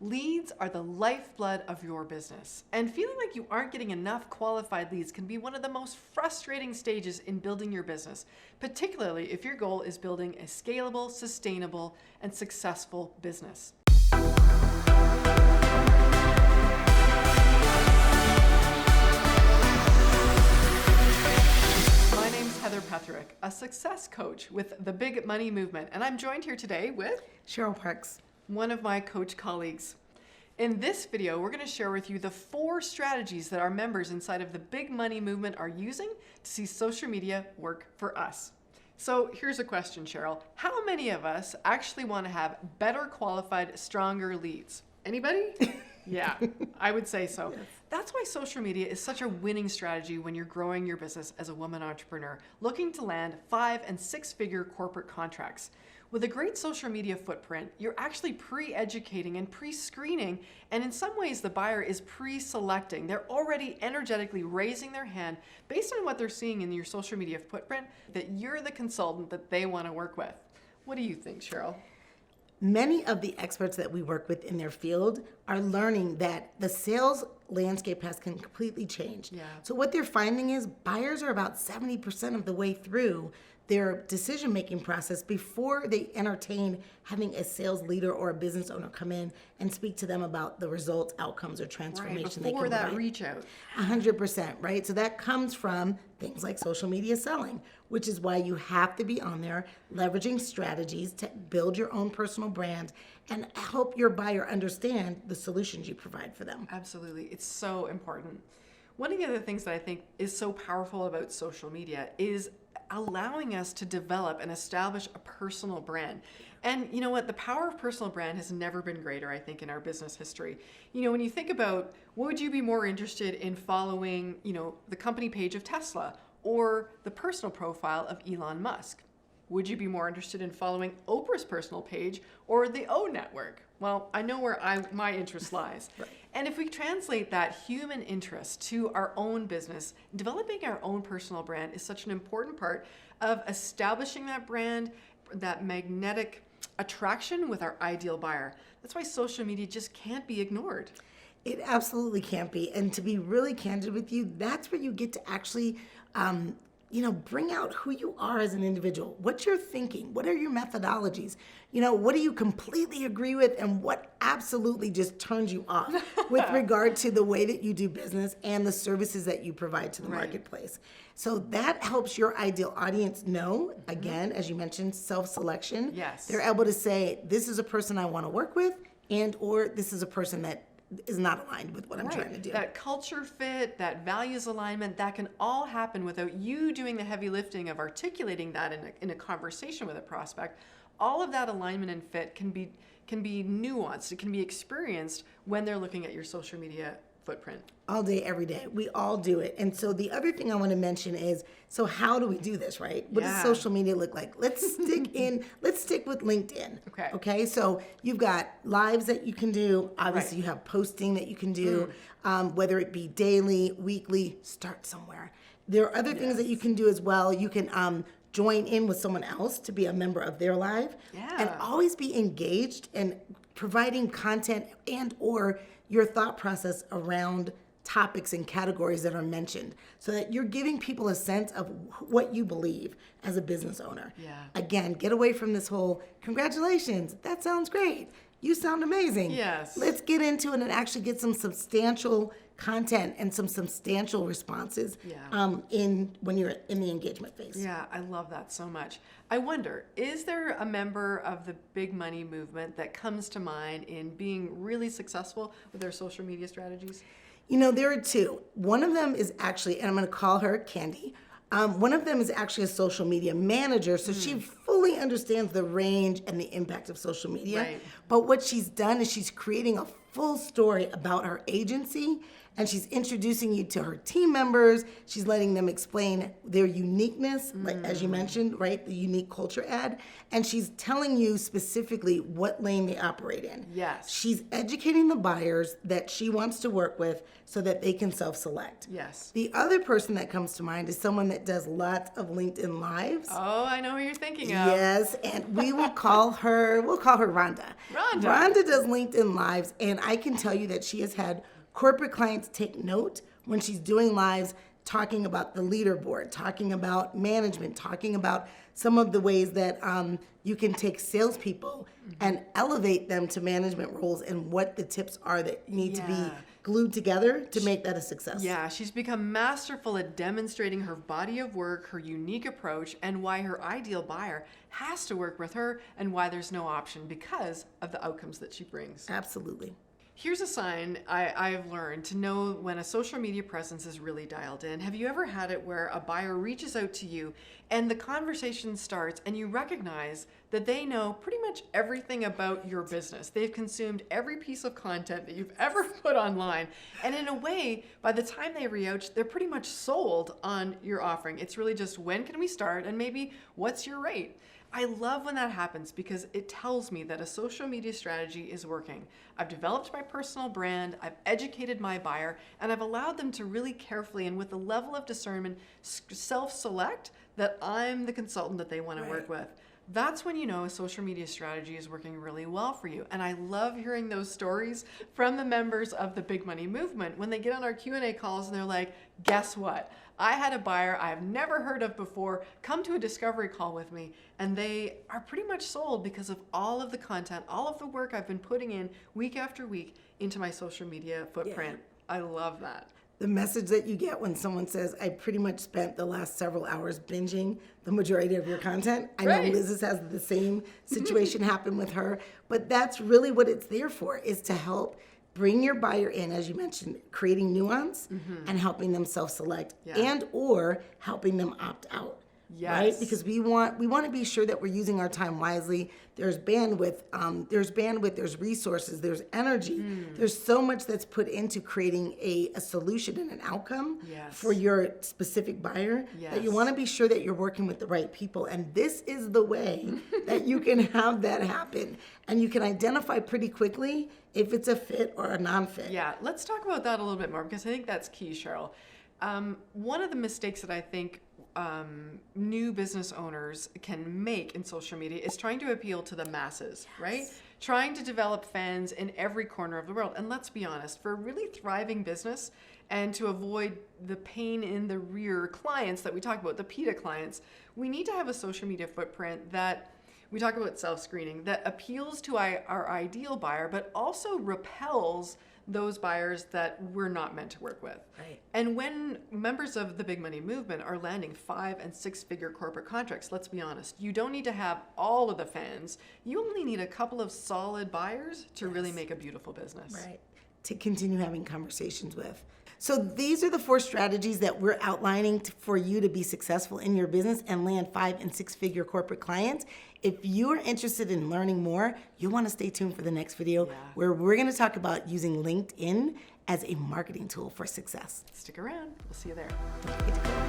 Leads are the lifeblood of your business, and feeling like you aren't getting enough qualified leads can be one of the most frustrating stages in building your business, particularly if your goal is building a scalable, sustainable, and successful business. My name's Heather Petherick, a success coach with the Big Money Movement, and I'm joined here today with Cheryl Parks, one of my coach colleagues. In this video, we're going to share with you the 4 strategies that our members inside of the Big Money Movement are using to see social media work for us. So here's a question, Cheryl. How many of us actually want to have better qualified, stronger leads? Anybody? Yeah, I would say so. Yes. That's why social media is such a winning strategy when you're growing your business as a woman entrepreneur, looking to land 5- and 6-figure corporate contracts. With a great social media footprint, you're actually pre-educating and pre-screening, and in some ways the buyer is pre-selecting. They're already energetically raising their hand based on what they're seeing in your social media footprint that you're the consultant that they want to work with. What do you think, Cheryl? Many of the experts that we work with in their field are learning that the sales landscape has completely changed. Yeah. So what they're finding is buyers are about 70% of the way through their decision-making process before they entertain having a sales leader or a business owner come in and speak to them about the results, outcomes, or transformation before they can that provide. reach out. 100%, right? So that comes from things like social media selling, which is why you have to be on there leveraging strategies to build your own personal brand and help your buyer understand the solutions you provide for them. Absolutely. It's so important. One of the other things that I think is so powerful about social media is allowing us to develop and establish a personal brand. And you know what? The power of personal brand has never been greater, I think, in our business history. You know, when you think about, would you be more interested in following, the company page of Tesla or the personal profile of Elon Musk? Would you be more interested in following Oprah's personal page or the O Network? Well, I know where my interest lies. Right. And if we translate that human interest to our own business, developing our own personal brand is such an important part of establishing that brand, that magnetic attraction with our ideal buyer. That's why social media just can't be ignored. It absolutely can't be. And to be really candid with you, that's where you get to actually bring out who you are as an individual. What you're thinking, what are your methodologies? What do you completely agree with and what absolutely just turns you off with regard to the way that you do business and the services that you provide to the marketplace. So that helps your ideal audience know, again, as you mentioned, self-selection. Yes. They're able to say, this is a person I want to work with, and or this is a person that is not aligned with what I'm trying to do. That culture fit, that values alignment, that can all happen without you doing the heavy lifting of articulating that in a conversation with a prospect. All of that alignment and fit can be nuanced. It can be experienced when they're looking at your social media footprint. All day, every day. We all do it. And so the other thing I want to mention is, so how do we do this, right? What does social media look like? Let's stick with LinkedIn. Okay. So you've got lives that you can do. Obviously, you have posting that you can do, whether it be daily, weekly, start somewhere. There are other things that you can do as well. You can join in with someone else to be a member of their live. And always be engaged and providing content and or your thought process around topics and categories that are mentioned so that you're giving people a sense of what you believe as a business owner. Again, get away from this whole, congratulations, that sounds great. You sound amazing. Yes. Let's get into it and actually get some substantial content and some substantial responses when you're in the engagement phase. Yeah, I love that so much. I wonder, is there a member of the Big Money Movement that comes to mind in being really successful with their social media strategies? There are 2. One of them is actually, and I'm going to call her Candy. One of them is actually a social media manager, so she fully understands the range and the impact of social media. Right. But what she's done is she's creating a full story about her agency and she's introducing you to her team members. She's letting them explain their uniqueness, like as you mentioned, right? The unique culture ad. And she's telling you specifically what lane they operate in. Yes. She's educating the buyers that she wants to work with so that they can self-select. Yes. The other person that comes to mind is someone that does lots of LinkedIn Lives. Oh, I know who you're thinking of. Yes, and we'll call her Rhonda. Rhonda does LinkedIn Lives, and I can tell you that she has had corporate clients take note when she's doing lives, talking about the leaderboard, talking about management, talking about some of the ways that you can take salespeople and elevate them to management roles, and what the tips are that need to be glued together to make that a success. Yeah, she's become masterful at demonstrating her body of work, her unique approach, and why her ideal buyer has to work with her, and why there's no option because of the outcomes that she brings. Absolutely. Here's a sign I've learned to know when a social media presence is really dialed in. Have you ever had it where a buyer reaches out to you and the conversation starts and you recognize that they know pretty much everything about your business? They've consumed every piece of content that you've ever put online. And in a way, by the time they reach, they're pretty much sold on your offering. It's really just, when can we start? And maybe, what's your rate? I love when that happens because it tells me that a social media strategy is working. I've developed my personal brand, I've educated my buyer, and I've allowed them to really carefully and with a level of discernment self-select that I'm the consultant that they want to work with. That's when you know a social media strategy is working really well for you. And I love hearing those stories from the members of the Big Money Movement when they get on our Q&A calls and they're like, guess what? I had a buyer I've never heard of before come to a discovery call with me, and they are pretty much sold because of all of the content, all of the work I've been putting in week after week into my social media footprint. I love that. The message that you get when someone says, I pretty much spent the last several hours binging the majority of your content. I know Liz has the same situation happen with her, but that's really what it's there for, is to help bring your buyer in, as you mentioned, creating nuance and helping them self-select and or helping them opt out. Right? Because we want to be sure that we're using our time wisely. There's bandwidth, there's resources, there's energy. There's so much that's put into creating a solution and an outcome for your specific buyer that you want to be sure that you're working with the right people. And this is the way that you can have that happen. And you can identify pretty quickly if it's a fit or a non-fit. Yeah, let's talk about that a little bit more, because I think that's key, Cheryl. One of the mistakes that I think new business owners can make in social media is trying to appeal to the masses, right? Trying to develop fans in every corner of the world. And let's be honest, for a really thriving business and to avoid the pain in the rear clients that we talk about, the PETA clients, we need to have a social media footprint that we talk about self-screening, that appeals to our ideal buyer, but also repels those buyers that we're not meant to work with. Right. And when members of the Big Money Movement are landing 5- and 6-figure corporate contracts, let's be honest, you don't need to have all of the fans. You only need a couple of solid buyers to really make a beautiful business. Right. To continue having conversations with. So these are the 4 strategies that we're outlining for you to be successful in your business and land 5- and 6-figure corporate clients. If you're interested in learning more, you'll want to stay tuned for the next video where we're going to talk about using LinkedIn as a marketing tool for success. Stick around. We'll see you there.